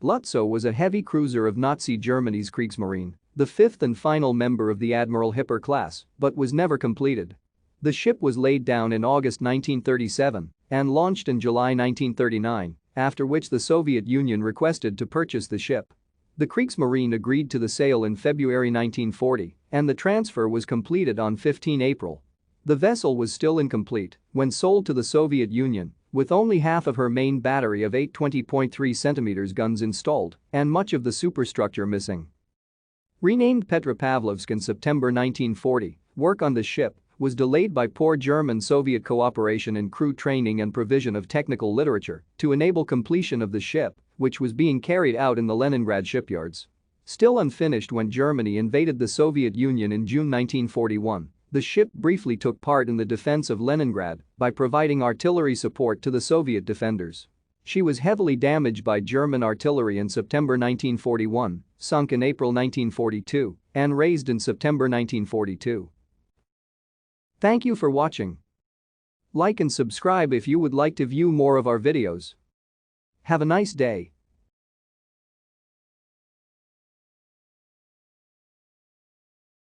Lützow was a heavy cruiser of Nazi Germany's Kriegsmarine, the fifth and final member of the Admiral Hipper class, but was never completed. The ship was laid down in August 1937 and launched in July 1939, after which the Soviet Union requested to purchase the ship. The Kriegsmarine agreed to the sale in February 1940, and the transfer was completed on 15 April. The vessel was still incomplete when sold to the Soviet Union, with only half of her main battery of 8 20.3 cm guns installed and much of the superstructure missing. Renamed Petropavlovsk in September 1940, work on the ship was delayed by poor German-Soviet cooperation in crew training and provision of technical literature to enable completion of the ship, which was being carried out in the Leningrad shipyards. Still unfinished when Germany invaded the Soviet Union in June 1941, the ship briefly took part in the defense of Leningrad by providing artillery support to the Soviet defenders. She was heavily damaged by German artillery in September 1941, sunk in April 1942, and raised in September 1942. Thank you for watching. Like and subscribe if you would like to view more of our videos. Have a nice day.